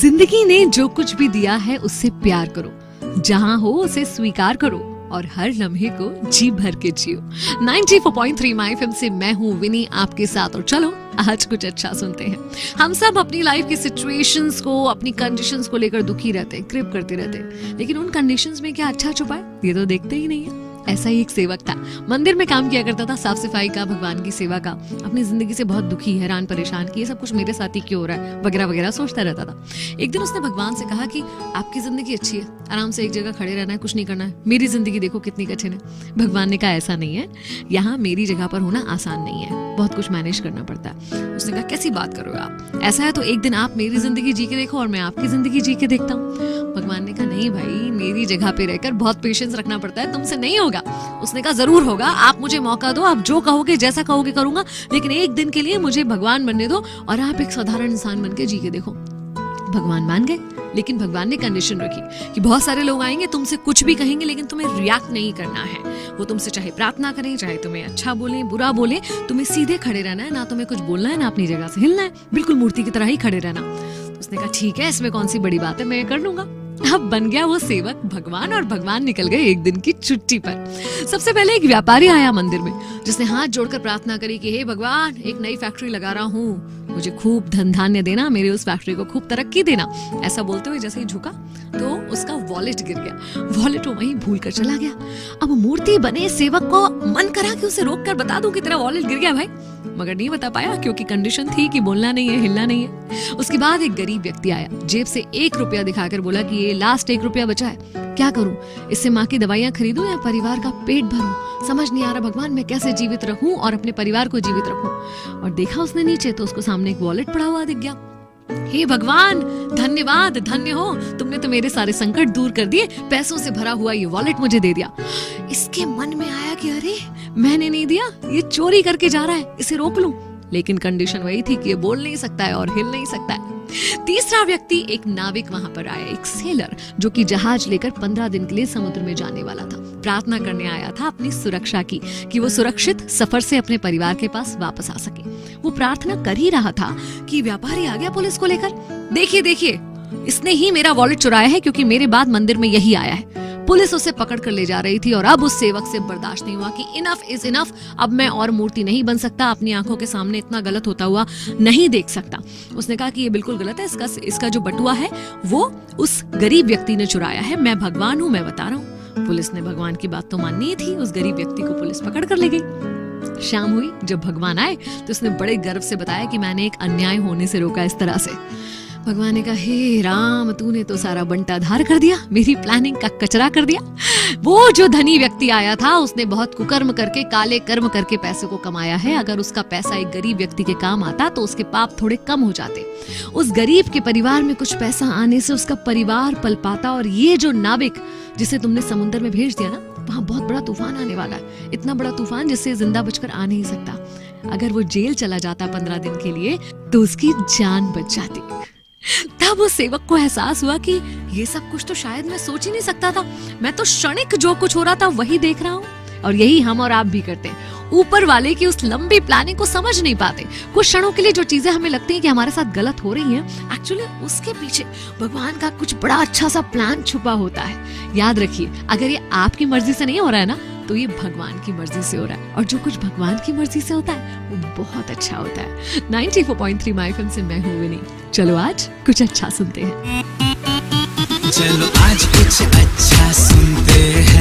जिंदगी ने जो कुछ भी दिया है उससे प्यार करो, जहां हो उसे स्वीकार करो और हर लम्हे को जी भर के जियो। 94.3 माय एफएम से मैं हूँ विनी आपके साथ, और चलो आज कुछ अच्छा सुनते हैं। हम सब अपनी लाइफ की सिचुएशंस को, अपनी कंडीशंस को लेकर दुखी रहते हैं, क्रिप करते रहते हैं, लेकिन उन कंडीशंस में क्या अच्छा छुपा है ये तो देखते ही नहीं है। ऐसा ही एक सेवक था, मंदिर में काम किया करता था, साफ सफाई का, भगवान की सेवा का। अपनी जिंदगी से बहुत दुखी, हैरान, परेशान कि ये सब कुछ मेरे साथ ही क्यों हो रहा है वगैरह वगैरह सोचता रहता था। एक दिन उसने भगवान से कहा कि आपकी जिंदगी अच्छी है, आराम से एक जगह खड़े रहना है, कुछ नहीं करना है, मेरी जिंदगी देखो कितनी कठिन है। भगवान ने कहा ऐसा नहीं है, यहाँ मेरी जगह पर होना आसान नहीं है, बहुत कुछ मैनेज करना पड़ता है। उसने कहा कैसी बात करो आप, ऐसा है तो एक दिन आप मेरी जिंदगी जी के देखो और मैं आपकी जिंदगी जी के देखता हूँ। भगवान ने कहा नहीं भाई, मेरी जगह पे रहकर बहुत पेशेंस रखना पड़ता है, तुमसे नहीं होगा। उसने कहा जरूर होगा, आप मुझे मौका दो, आप जो कहोगे जैसा कहोगे करूंगा, लेकिन एक दिन के लिए मुझे भगवान बनने दो और आप एक साधारण इंसान बन के जी के देखो। भगवान मान गए, लेकिन भगवान ने कंडीशन रखी कि बहुत सारे लोग आएंगे, तुमसे कुछ भी कहेंगे, लेकिन तुम्हें रिएक्ट नहीं करना है। वो तुमसे चाहे प्रार्थना करें, चाहे तुम्हें अच्छा बोले, बुरा बोले, तुम्हें सीधे खड़े रहना है, ना तुम्हें कुछ बोलना है, ना अपनी जगह से हिलना है, बिल्कुल मूर्ति की तरह ही खड़े रहना। उसने कहा ठीक है, इसमें कौन सी बड़ी बात है, मैं कर लूंगा। अब बन गया वो सेवक भगवान, और भगवान निकल गए एक दिन की छुट्टी पर। सबसे पहले एक व्यापारी आया मंदिर में, जिसने हाथ जोड़कर प्रार्थना करी कि हे भगवान, एक नई फैक्ट्री लगा रहा हूँ, मुझे खूब धन धान्य देना, मेरे उस फैक्ट्री को खूब तरक्की देना। ऐसा बोलते हुए जैसे ही झुका तो उसका वॉलेट गिर गया, वॉलेट वो वहीं भूल कर चला गया। अब मूर्ति बने सेवक को मन करा कि उसे रोक कर बता दूं कि तेरा वॉलेट गिर गया भाई, मगर नहीं बता पाया क्योंकि कंडीशन थी कि बोलना नहीं है, हिलना नहीं है। उसके बाद एक गरीब व्यक्ति आया, जेब से 1 रुपया दिखाकर बोला कि ये लास्ट 1 रुपया बचा है, क्या करूं, इससे माँ की दवाइयां खरीदूं या परिवार का पेट भरूं, समझ नहीं आ रहा भगवान, मैं कैसे जीवित रहूं और अपने परिवार को जीवित रखूं। और देखा उसने नीचे तो उसको सामने एक वॉलेट पड़ा हुआ दिख गया। हे भगवान, धन्यवाद, धन्य हो, तुमने तो मेरे सारे संकट दूर कर दिए, पैसों से भरा हुआ ये वॉलेट मुझे दे दिया। इसके मन में आया कि अरे मैंने नहीं दिया, ये चोरी करके जा रहा है, इसे रोक लूं, लेकिन कंडीशन वही थी कि ये बोल नहीं सकता है और हिल नहीं सकता है। तीसरा व्यक्ति एक नाविक वहां पर आया, एक सेलर, जो कि जहाज लेकर 15 दिन के लिए समुद्र में जाने वाला था। प्रार्थना करने आया था अपनी सुरक्षा की, कि वो सुरक्षित सफर से अपने परिवार के पास वापस आ सके। वो प्रार्थना कर ही रहा था कि व्यापारी आ गया पुलिस को लेकर। देखिए देखिए, इसने ही मेरा वॉलेट चुराया है, क्योंकि मेरे बाद मंदिर में यही आया है। पुलिस उसे पकड़ कर ले जा रही थी और अब उस सेवक से बर्दाश्त नहीं हुआ कि इनफ इज इनफ, अब मैं और मूर्ति नहीं बन सकता, अपनी आंखों के सामने इतना गलत होता हुआ नहीं देख सकता। उसने कहा कि ये बिल्कुल गलत है, इसका जो बटुआ है वो उस गरीब व्यक्ति ने चुराया है, मैं भगवान हूँ, मैं बता रहा हूँ। पुलिस ने भगवान की बात तो माननी ही थी, उस गरीब व्यक्ति को पुलिस पकड़ कर ले गई। शाम हुई, जब भगवान आए तो उसने बड़े गर्व से बताया कि मैंने एक अन्याय होने से रोका इस तरह से। भगवान ने कहा हे राम, तूने तो सारा बंटाधार कर दिया, मेरी प्लानिंग का कचरा कर दिया। वो जो धनी व्यक्ति आया था उसने बहुत कुकर्म करके, काले कर्म करके पैसे को कमाया है। अगर उसका पैसा एक गरीब व्यक्ति के काम आता तो उसके पाप थोड़े कम हो जाते। उस गरीब के परिवार में कुछ पैसा आने से उसका परिवार पल पाता। और ये जो नाविक जिसे तुमने समुद्र में भेज दिया ना, वहाँ बहुत बड़ा तूफान आने वाला है, इतना बड़ा तूफान जिससे जिंदा बचकर आ नहीं सकता। अगर वो जेल चला जाता 15 दिन के लिए तो उसकी जान बच जाती। तब उस सेवक को एहसास हुआ कि ये सब कुछ तो शायद मैं सोच ही नहीं सकता था, मैं तो क्षणिक जो कुछ हो रहा था वही देख रहा हूँ। और यही हम और आप भी करते हैं, ऊपर वाले की उस लंबी प्लानिंग को समझ नहीं पाते। कुछ क्षणों के लिए जो चीजें हमें लगती हैं कि हमारे साथ गलत हो रही हैं, एक्चुअली उसके पीछे भगवान का कुछ बड़ा अच्छा सा प्लान छुपा होता है। याद रखिए, अगर ये आपकी मर्जी से नहीं हो रहा है ना, तो ये भगवान की मर्जी से हो रहा है, और जो कुछ भगवान की मर्जी से होता है वो बहुत अच्छा होता है। 94.3 माय एफएम से मैं हूँ विनी। चलो आज कुछ अच्छा सुनते हैं। चलो आज कुछ अच्छा सुनते हैं।